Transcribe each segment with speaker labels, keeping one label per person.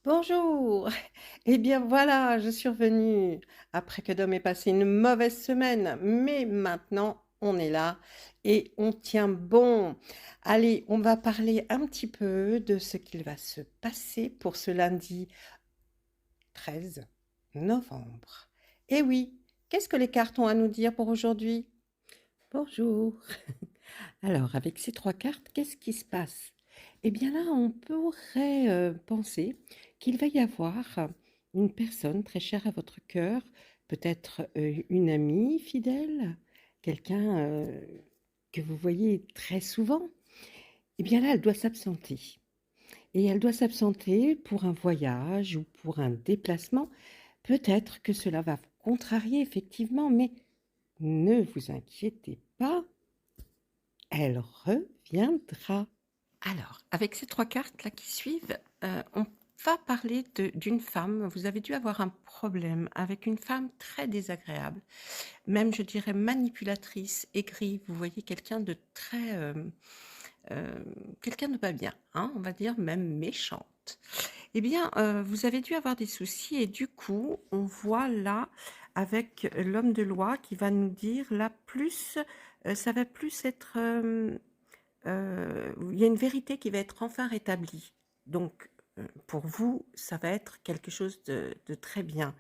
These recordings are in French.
Speaker 1: Bonjour. Eh bien voilà, je suis revenue après que Dom ait passé une mauvaise semaine, mais maintenant on est là et on tient bon. Allez, on va parler un petit peu de ce qu'il va se passer pour ce lundi 13 novembre. Eh oui, qu'est-ce que les cartes ont à nous dire pour aujourd'hui? Bonjour. Alors, avec ces 3 cartes, qu'est-ce qui se passe? Eh bien là, on pourrait, penser qu'il va y avoir une personne très chère à votre cœur, peut-être, une amie fidèle, quelqu'un, que vous voyez très souvent. Eh bien là, elle doit s'absenter et elle doit s'absenter pour un voyage ou pour un déplacement. Peut-être que cela va vous contrarier effectivement, mais ne vous inquiétez pas, elle reviendra. Alors, avec ces 3 cartes-là qui suivent, on va parler d'une femme. Vous avez dû avoir un problème avec une femme très désagréable, même je dirais manipulatrice, aigrie. Vous voyez quelqu'un de très, quelqu'un de pas bien, hein, on va dire même méchante. Eh bien, vous avez dû avoir des soucis et du coup, on voit là, avec l'homme de loi qui va nous dire là plus, ça va plus être, il y a une vérité qui va être enfin rétablie. Donc, pour vous, ça va être quelque chose de très bien.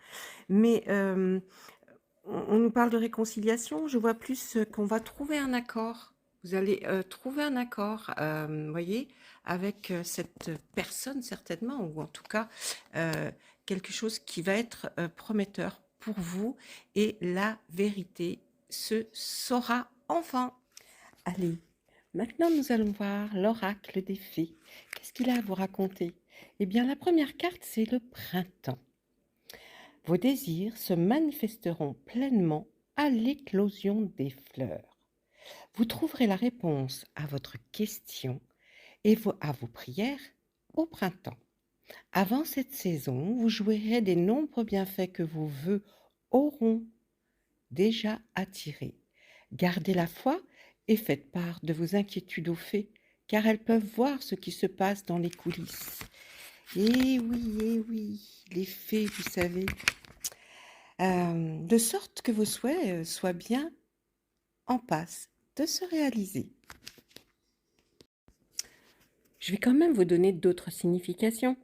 Speaker 1: Mais, on nous parle de réconciliation, je vois plus, qu'on va trouver un accord. Vous allez, trouver un accord, voyez? Avec, cette personne certainement ou en tout cas, heu, quelque chose qui va être, prometteur pour vous et la vérité se saura enfin. Allez, maintenant nous allons voir l'oracle des fées. Qu'est-ce qu'il a à vous raconter? Eh bien, la première carte, c'est le printemps. Vos désirs se manifesteront pleinement à l'éclosion des fleurs. Vous trouverez la réponse à votre question et à vos prières au printemps. Avant cette saison, vous jouirez des nombreux bienfaits que vos vœux auront déjà attirés. Gardez la foi et faites part de vos inquiétudes aux fées, car elles peuvent voir ce qui se passe dans les coulisses. Eh oui, les fées, vous savez. De sorte que vos souhaits soient bien en passe de se réaliser. Je vais quand même vous donner d'autres significations.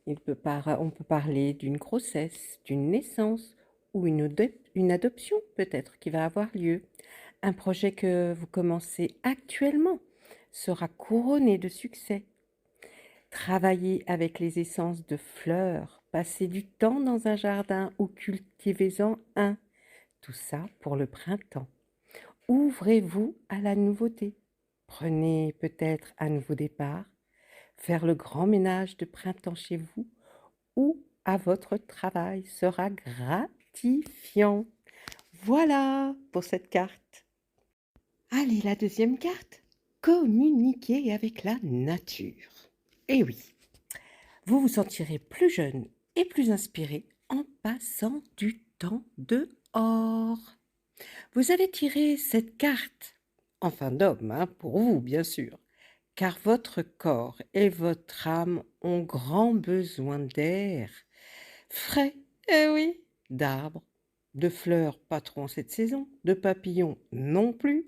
Speaker 1: On peut parler d'une grossesse, d'une naissance ou une adoption peut-être qui va avoir lieu. Un projet que vous commencez actuellement sera couronné de succès. Travaillez avec les essences de fleurs, passez du temps dans un jardin ou cultivez-en un. Tout ça pour le printemps. Ouvrez-vous à la nouveauté. Prenez peut-être un nouveau départ, faire le grand ménage de printemps chez vous ou à votre travail sera gratifiant. Voilà pour cette carte. Allez, la deuxième carte. Communiquer avec la nature. Eh oui, vous vous sentirez plus jeune et plus inspiré en passant du temps dehors. Vous avez tiré cette carte, enfin d'homme, hein, pour vous bien sûr, car votre corps et votre âme ont grand besoin d'air, frais, eh oui, d'arbres, de fleurs pas trop en cette saison, de papillons non plus,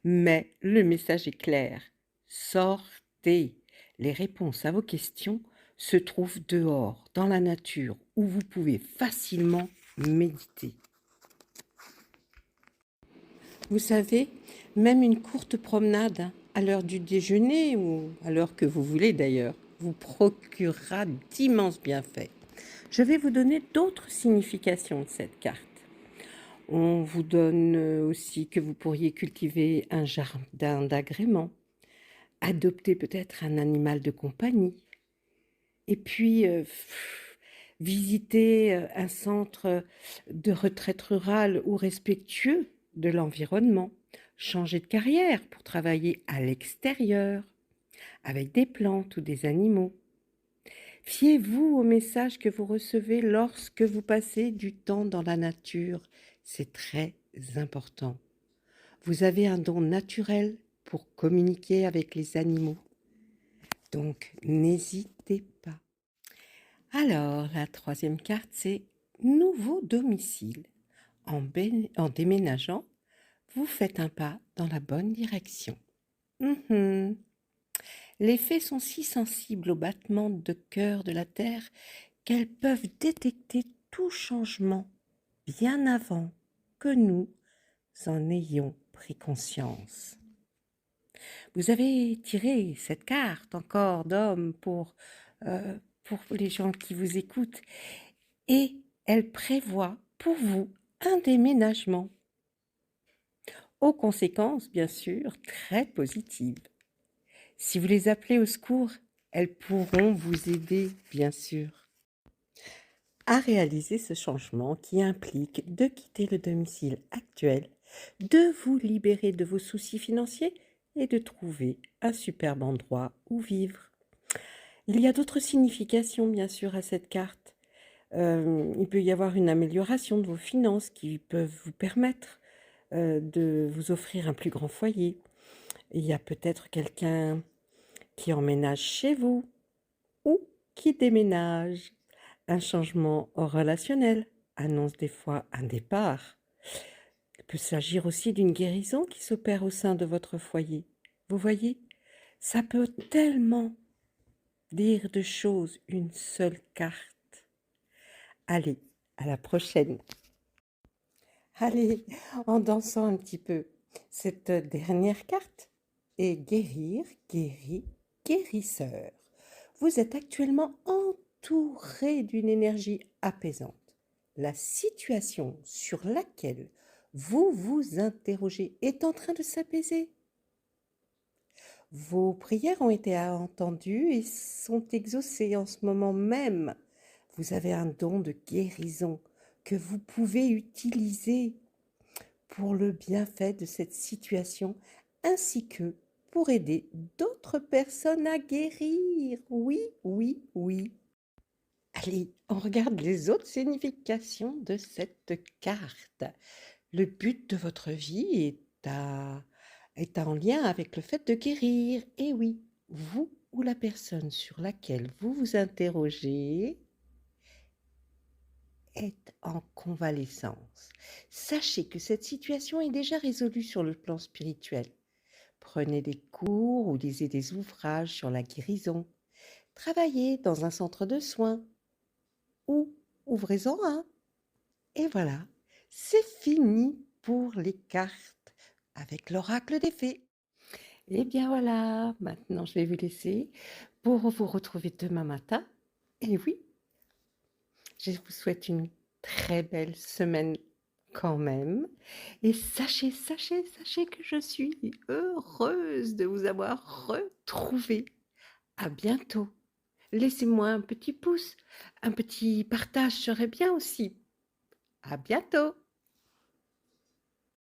Speaker 1: mais le message est clair, sortez, les réponses à vos questions se trouvent dehors, dans la nature, où vous pouvez facilement méditer. Vous savez, même une courte promenade à l'heure du déjeuner ou à l'heure que vous voulez d'ailleurs, vous procurera d'immenses bienfaits. Je vais vous donner d'autres significations de cette carte. On vous donne aussi que vous pourriez cultiver un jardin d'agrément, adopter peut-être un animal de compagnie, et puis visiter un centre de retraite rurale ou respectueux de l'environnement, changer de carrière pour travailler à l'extérieur, avec des plantes ou des animaux. Fiez-vous aux messages que vous recevez lorsque vous passez du temps dans la nature. C'est très important. Vous avez un don naturel pour communiquer avec les animaux. Donc, n'hésitez pas. Alors, la troisième carte, c'est nouveau domicile. En déménageant, vous faites un pas dans la bonne direction. Mhm. Les fées sont si sensibles aux battements de cœur de la Terre qu'elles peuvent détecter tout changement bien avant que nous en ayons pris conscience. Vous avez tiré cette carte encore d'homme pour les gens qui vous écoutent et elle prévoit pour vous un déménagement, aux conséquences bien sûr très positives. Si vous les appelez au secours, elles pourront vous aider bien sûr à réaliser ce changement qui implique de quitter le domicile actuel, de vous libérer de vos soucis financiers et de trouver un superbe endroit où vivre. Il y a d'autres significations bien sûr à cette carte. Il peut y avoir une amélioration de vos finances qui peuvent vous permettre de vous offrir un plus grand foyer. Il y a peut-être quelqu'un qui emménage chez vous ou qui déménage. Un changement relationnel annonce des fois un départ. Il peut s'agir aussi d'une guérison qui s'opère au sein de votre foyer. Vous voyez, ça peut tellement dire de choses une seule carte. Allez, à la prochaine. Allez, en dansant un petit peu. Cette dernière carte est guérir, guéri, guérisseur. Vous êtes actuellement entouré d'une énergie apaisante. La situation sur laquelle vous vous interrogez est en train de s'apaiser. Vos prières ont été entendues et sont exaucées en ce moment même. Vous avez un don de guérison que vous pouvez utiliser pour le bienfait de cette situation ainsi que pour aider d'autres personnes à guérir. Oui, oui, oui. Allez, on regarde les autres significations de cette carte. Le but de votre vie est en lien avec le fait de guérir. Et oui, vous ou la personne sur laquelle vous vous interrogez est en convalescence. Sachez que cette situation est déjà résolue sur le plan spirituel. Prenez des cours ou lisez des ouvrages sur la guérison. Travaillez dans un centre de soins ou ouvrez-en un. Et voilà, c'est fini pour les cartes avec l'oracle des fées. Et bien voilà, maintenant je vais vous laisser pour vous retrouver demain matin. Et oui, je vous souhaite une très belle semaine quand même. Et sachez que je suis heureuse de vous avoir retrouvé. À bientôt. Laissez-moi un petit pouce, un petit partage serait bien aussi. À bientôt.